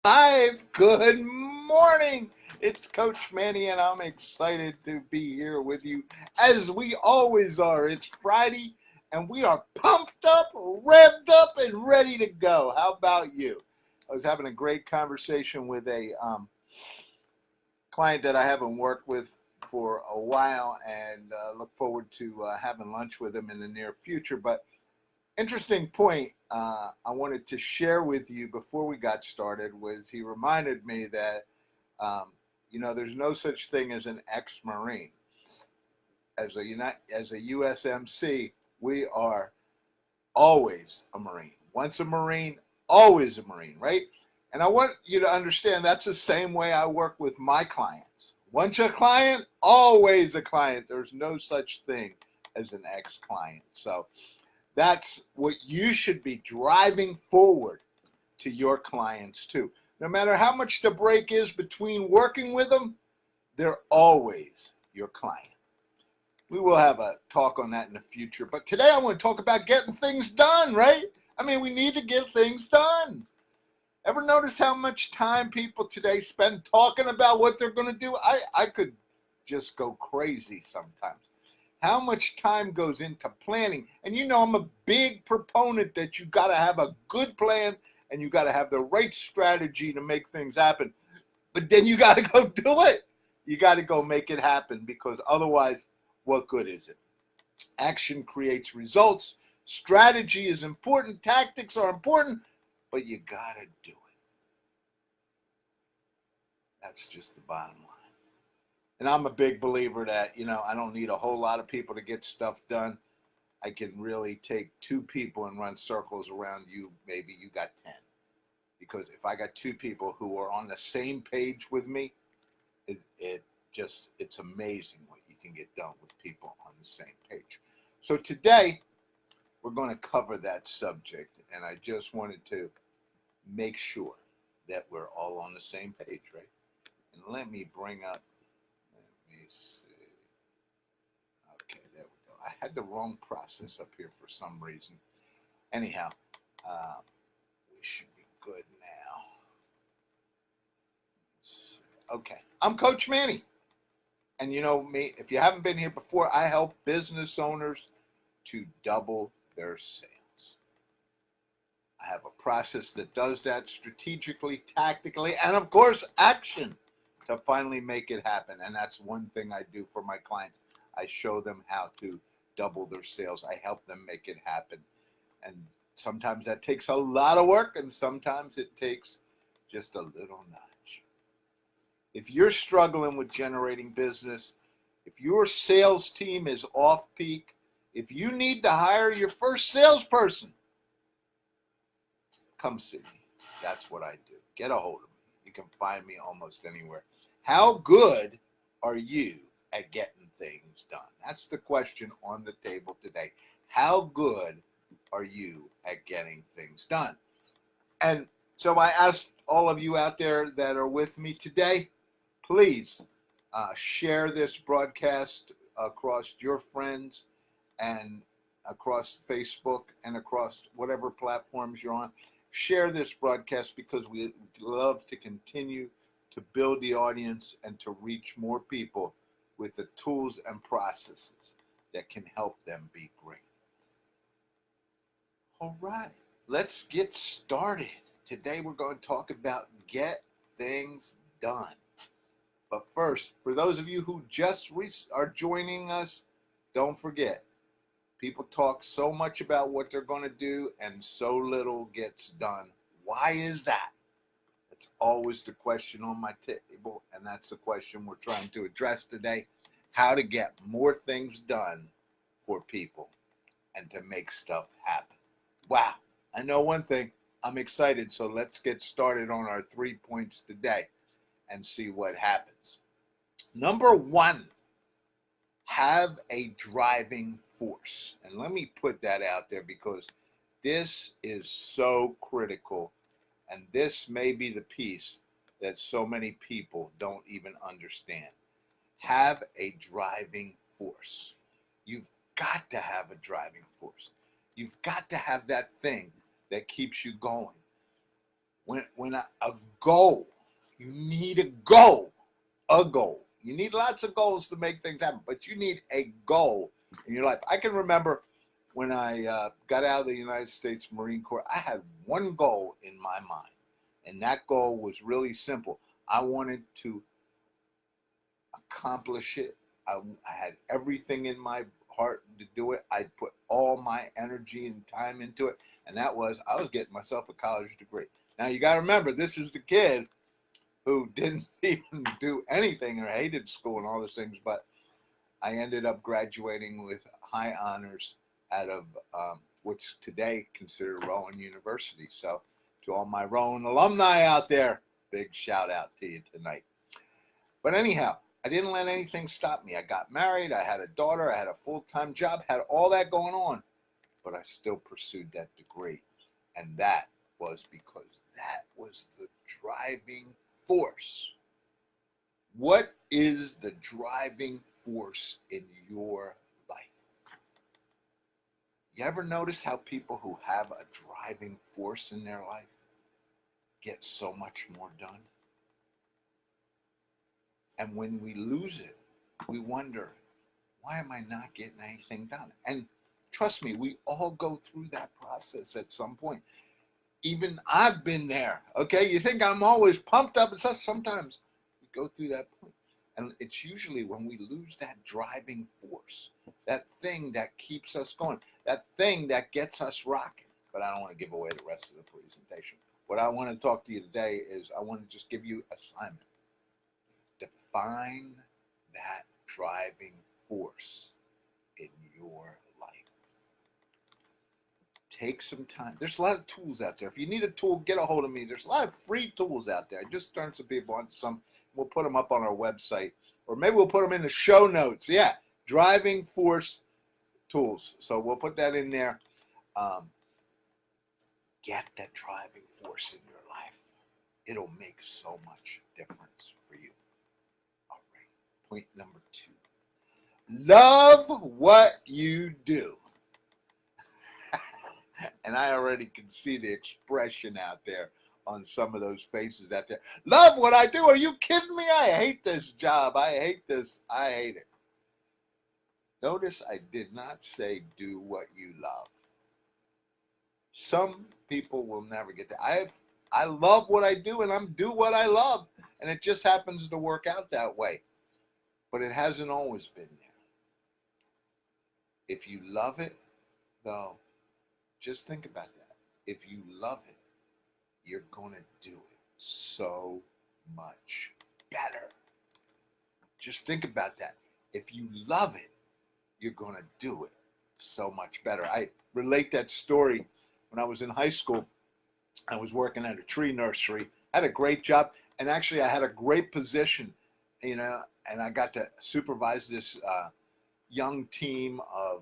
Live. Good morning. It's Coach Manny, and I'm excited to be here with you as we always are. It's Friday, and we are pumped up, revved up, and ready to go. How about you? I was having a great conversation with a client that I haven't worked with for a while, and look forward to having lunch with him in the near future. But interesting point I wanted to share with you before we got started was he reminded me that um, there's no such thing as an ex-Marine. As a USMC, we are always a Marine. Once a Marine, always a Marine, right? And I want you to understand that's the same way I work with my clients. Once a client, always a client. There's no such thing as an ex-client. So that's what you should be driving forward to your clients too. No matter how much the break is between working with them, they're always your client. We will have a talk on that in the future. But today I want to talk about getting things done, right? I mean, we need to get things done. Ever notice how much time people today spend talking about what they're going to do? I could just go crazy sometimes. How much time goes into planning? And I'm a big proponent that you got to have a good plan and you got to have the right strategy to make things happen. But then you got to go do it. You got to go make it happen because otherwise, what good is it? Action creates results. Strategy is important. Tactics are important, but you got to do it. That's just the bottom line. And I'm a big believer that, I don't need a whole lot of people to get stuff done. I can really take two people and run circles around you. Maybe you got 10. Because if I got two people who are on the same page with me, it's amazing what you can get done with people on the same page. So today, we're going to cover that subject. And I just wanted to make sure that we're all on the same page, right? And let me bring up. Let me see. Okay, there we go. I had the wrong process up here for some reason. Anyhow, we should be good now. Okay, I'm Coach Manny. And you know me, if you haven't been here before, I help business owners to double their sales. I have a process that does that strategically, tactically, and of course, action to finally make it happen. And that's one thing I do for my clients. I show them how to double their sales. I help them make it happen. And sometimes that takes a lot of work, and sometimes it takes just a little nudge. If you're struggling with generating business, if your sales team is off peak, if you need to hire your first salesperson, come see me. That's what I do. Get a hold of me. You can find me almost anywhere. How good are you at getting things done? That's the question on the table today. How good are you at getting things done? And so I asked all of you out there that are with me today, please share this broadcast across your friends and across Facebook and across whatever platforms you're on. Share this broadcast because we love to continue to build the audience and to reach more people with the tools and processes that can help them be great. All right, let's get started. Today we're going to talk about get things done. But first, for those of you who just are joining us, don't forget, people talk so much about what they're going to do and so little gets done. Why is that? That's always the question on my table, and that's the question we're trying to address today. How to get more things done for people and to make stuff happen. Wow, I know one thing. I'm excited, so let's get started on our 3 points today and see what happens. Number one, have a driving force. And let me put that out there because this is so critical. And this may be the piece that so many people don't even understand. Have a driving force. You've got to have a driving force. You've got to have that thing that keeps you going. when a goal, you need a goal, a goal. You need lots of goals to make things happen, but you need a goal in your life. I can remember when I got out of the United States Marine Corps, I had one goal in my mind, and that goal was really simple. I wanted to accomplish it. I had everything in my heart to do it. I put all my energy and time into it, and that was I was getting myself a college degree. Now you got to remember, this is the kid who didn't even do anything or hated school and all those things, but I ended up graduating with high honors out of what's today considered Rowan University. So to all my Rowan alumni out there, big shout out to you tonight. But anyhow, I didn't let anything stop me. I got married, I had a daughter, I had a full-time job, had all that going on, but I still pursued that degree. And that was because that was the driving force. What is the driving force in your life? You ever notice how people who have a driving force in their life get so much more done? And when we lose it, we wonder, why am I not getting anything done? And trust me, we all go through that process at some point. Even I've been there, okay? You think I'm always pumped up and stuff. Sometimes we go through that point. And it's usually when we lose that driving force, that thing that keeps us going, that thing that gets us rocking. But I don't want to give away the rest of the presentation. What I want to talk to you today is I want to just give you an assignment. Define that driving force in your life. Take some time. There's a lot of tools out there. If you need a tool, get a hold of me. There's a lot of free tools out there. I just turned some people on some. We'll put them up on our website, or maybe we'll put them in the show notes. Yeah, driving force tools. So we'll put that in there. Get that driving force in your life. It'll make so much difference for you. All right. Point number 2. Love what you do. And I already can see the expression out there on some of those faces out there. Love what I do. Are you kidding me? I hate this job. I hate this. I hate it. Notice I did not say do what you love. Some people will never get that. I love what I do, and I'm do what I love, and it just happens to work out that way. But it hasn't always been there. If you love it, though, just think about that. If you love it, you're going to do it so much better. Just think about that. If you love it, you're going to do it so much better. I relate that story. When I was in high school, I was working at a tree nursery. I had a great job, and actually I had a great position, and I got to supervise this young team of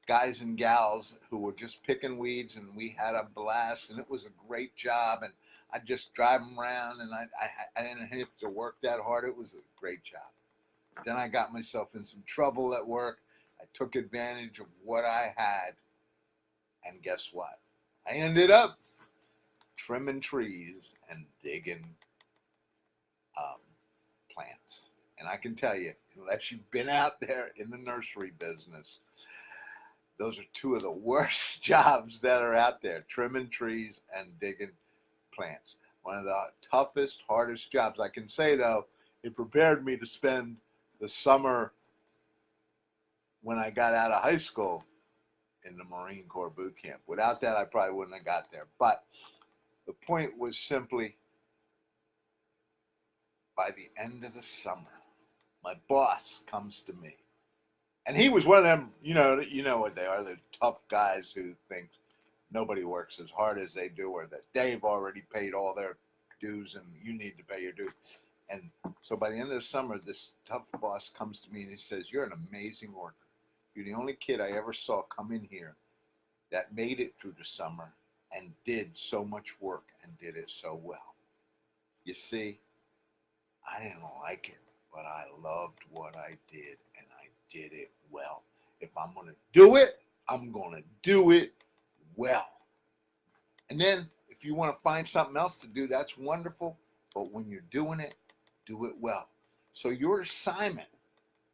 guys and gals who were just picking weeds, and we had a blast, and it was a great job, and I'd just drive them around, and I didn't have to work that hard. It was a great job. Then I got myself in some trouble at work. I took advantage of what I had, and guess what? I ended up trimming trees and digging plants. And I can tell you, unless you've been out there in the nursery business, those are two of the worst jobs that are out there, trimming trees and digging plants. One of the toughest, hardest jobs. I can say, though, it prepared me to spend the summer when I got out of high school in the Marine Corps boot camp. Without that, I probably wouldn't have got there. But the point was simply, by the end of the summer, my boss comes to me. And he was one of them, you know what they are, the tough guys who think nobody works as hard as they do, or that they've already paid all their dues and you need to pay your dues. And so by the end of the summer, this tough boss comes to me and he says, "You're an amazing worker. You're the only kid I ever saw come in here that made it through the summer and did so much work and did it so well." You see, I didn't like it, but I loved what I did, and I did it well. If I'm going to do it, I'm going to do it well. And then If you want to find something else to do, that's wonderful. But when you're doing it, do it well. So your assignment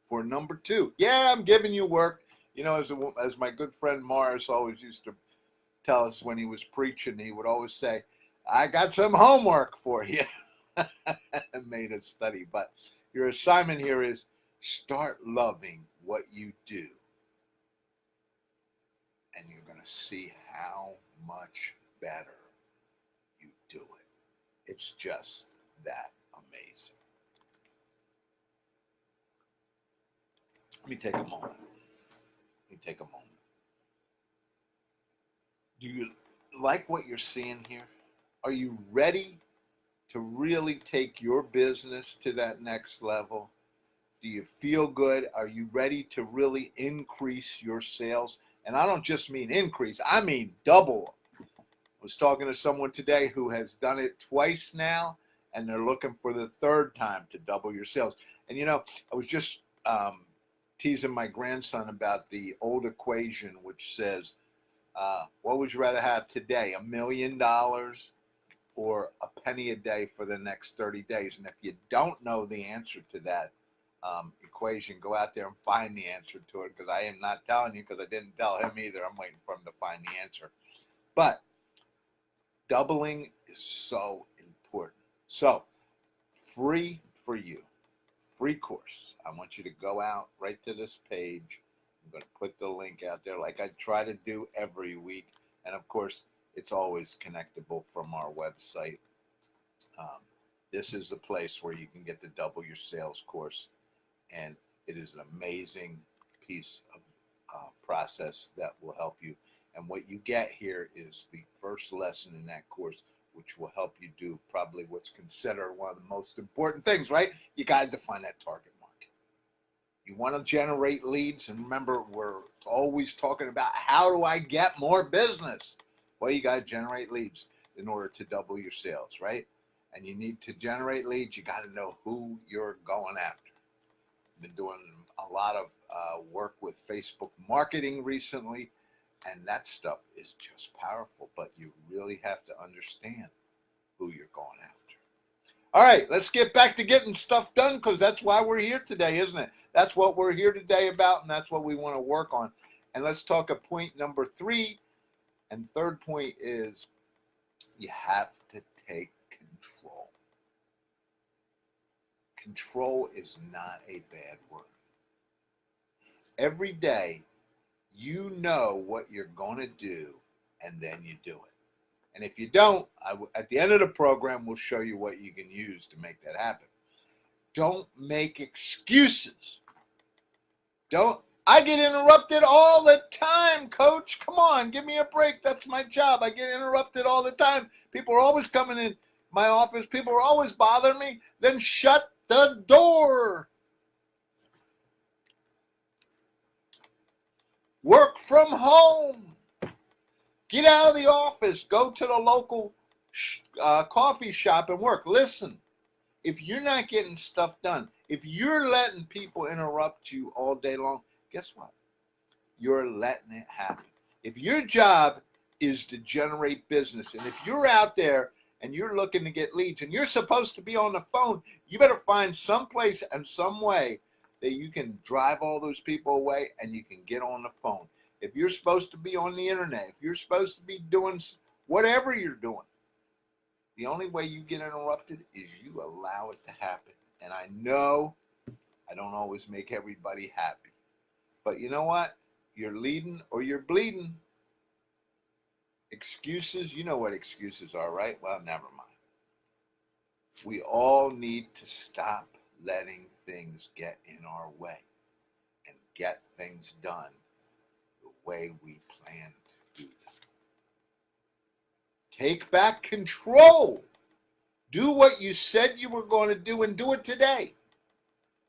for number 2, yeah, I'm giving you work. You know, as my good friend Morris always used to tell us when he was preaching, he would always say, I got some homework for you. And made us study. But your assignment here is start loving what you do. And you're going to see how much better you do it. It's just that amazing. Let me take a moment. Do you like what you're seeing here? Are you ready to really take your business to that next level? Do you feel good? Are you ready to really increase your sales? And I don't just mean increase, I mean double. I was talking to someone today who has done it twice now, and they're looking for the third time to double your sales. And you know, I was just teasing my grandson about the old equation, which says, what would you rather have today, $1 million or a penny a day for the next 30 days? And if you don't know the answer to that equation, go out there and find the answer to it, because I am not telling you, because I didn't tell him either. I'm waiting for him to find the answer. But doubling is so important. So free for you, free course. I want you to go out right to this page. I'm going to put the link out there like I try to do every week. And of course, it's always connectable from our website. This is a place where you can get the Double Your Sales course. And it is an amazing piece of process that will help you. And what you get here is the first lesson in that course, which will help you do probably what's considered one of the most important things, right? You got to define that target market. You want to generate leads. And remember, we're always talking about, how do I get more business? Well, you got to generate leads in order to double your sales, right? And you need to generate leads. You got to know who you're going after. I've been doing a lot of work with Facebook marketing recently, and that stuff is just powerful, but you really have to understand who you're going after. All right, let's get back to getting stuff done, because that's why we're here today, isn't it? That's what we're here today about, and that's what we want to work on. And let's talk at point number 3. And third point is, you have to take control. Control is not a bad word. Every day, you know what you're going to do, and then you do it. And if you don't, at the end of the program, we'll show you what you can use to make that happen. Don't make excuses. I get interrupted all the time, coach. Come on, give me a break. That's my job. I get interrupted all the time. People are always coming in my office. People are always bothering me. Then shut the door. Work from home. Get out of the office. Go to the local coffee shop and work. Listen, if you're not getting stuff done, if you're letting people interrupt you all day long, guess what? You're letting it happen. If your job is to generate business, and if you're out there and you're looking to get leads and you're supposed to be on the phone, you better find some place and some way that you can drive all those people away and you can get on the phone. If you're supposed to be on the internet, if you're supposed to be doing whatever you're doing, the only way you get interrupted is you allow it to happen. And I know I don't always make everybody happy. But you know what? You're leading or you're bleeding. Excuses, you know what excuses are, right? Well, never mind. We all need to stop letting things get in our way and get things done the way we plan to do them. Take back control. Do what you said you were going to do, and do it today.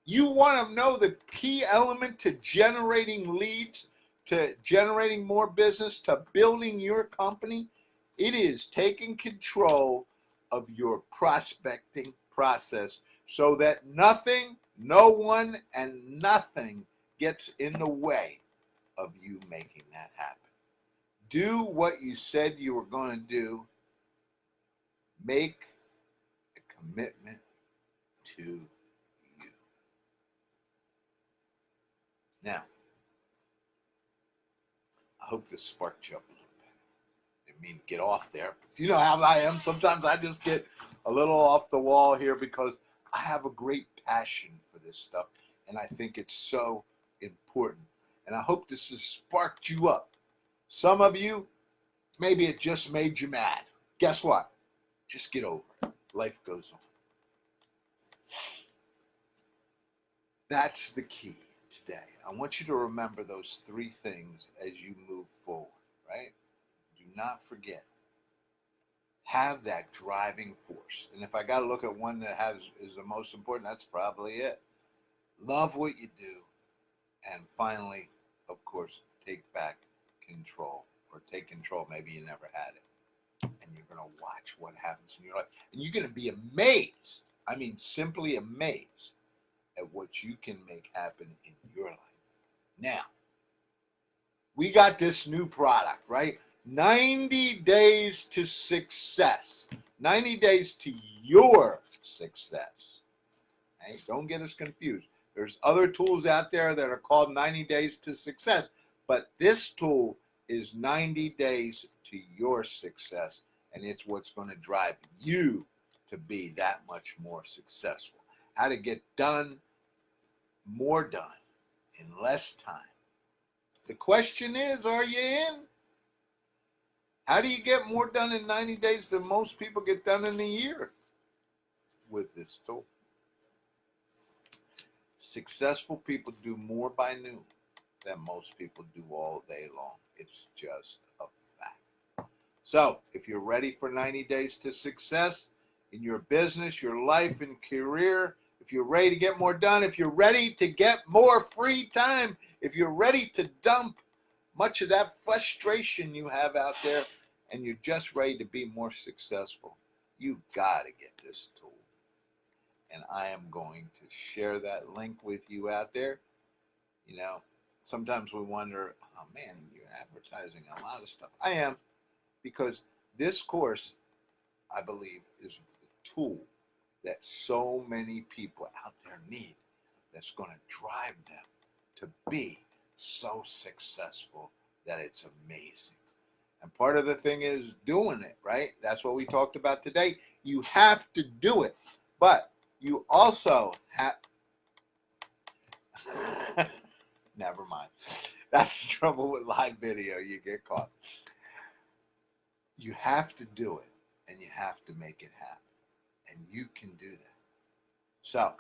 You want to know the key element to generating leads, to generating more business, to building your company? It is taking control of your prospecting process so that nothing, no one, and nothing gets in the way of you making that happen. Do what you said you were going to do, Make a commitment to you. Now, I hope this sparked you up a little bit. I mean, get off there. You know how I am. Sometimes I just get a little off the wall here because I have a great passion for this stuff, and I think it's so important. And I hope this has sparked you up. Some of you, maybe it just made you mad. Guess what? Just get over it. Life goes on. That's the key today. I want you to remember those three things as you move forward, right? Do not forget. Have that driving force. And if I got to look at one that is the most important, that's probably it. Love what you do. And finally, of course, take back control, or take control. Maybe you never had it. And you're going to watch what happens in your life. And you're going to be amazed. I mean, simply amazed at what you can make happen in your life. Now, we got this new product, right? 90 days to success. 90 days to your success. Hey, don't get us confused. There's other tools out there that are called 90 days to success, but this tool is 90 days to your success, and it's what's going to drive you to be that much more successful. How to get more done in less time. The question is, are you in? How do you get more done in 90 days than most people get done in a year with this tool? Successful people do more by noon than most people do all day long. It's just a fact. So, if you're ready for 90 days to success in your business, your life, and career, if you're ready to get more done, if you're ready to get more free time, if you're ready to dump much of that frustration you have out there, and you're just ready to be more successful, you got to get this tool. And I am going to share that link with you out there. You know, sometimes we wonder, oh man, you're advertising a lot of stuff. I am, because this course, I believe, is the tool that so many people out there need, that's going to drive them to be so successful that it's amazing. And part of the thing is doing it, right? That's what we talked about today. You have to do it, but you also have... Never mind. That's the trouble with live video. You get caught. You have to do it, and you have to make it happen. And you can do that. So,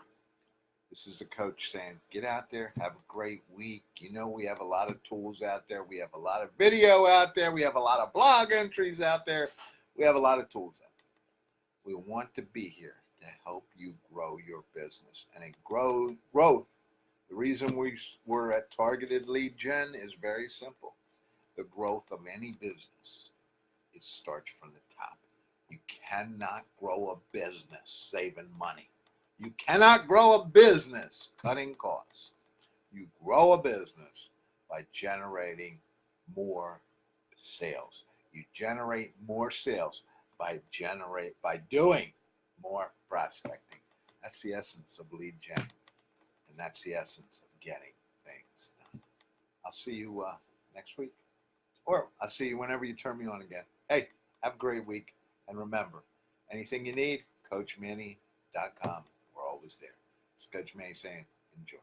this is a coach saying, get out there, have a great week. You know, we have a lot of tools out there. We have a lot of video out there. We have a lot of blog entries out there. We have a lot of tools out there. We want to be here to help you grow your business. And growth, the reason we're at Targeted Lead Gen is very simple. The growth of any business, it starts from the top. You cannot grow a business saving money. You cannot grow a business cutting costs. You grow a business by generating more sales. You generate more sales by doing more prospecting. That's the essence of lead gen, and that's the essence of getting things done. I'll see you next week, or I'll see you whenever you turn me on again. Hey, have a great week, and remember, anything you need, CoachManny.com. We're always there. It's Coach Manny saying, enjoy.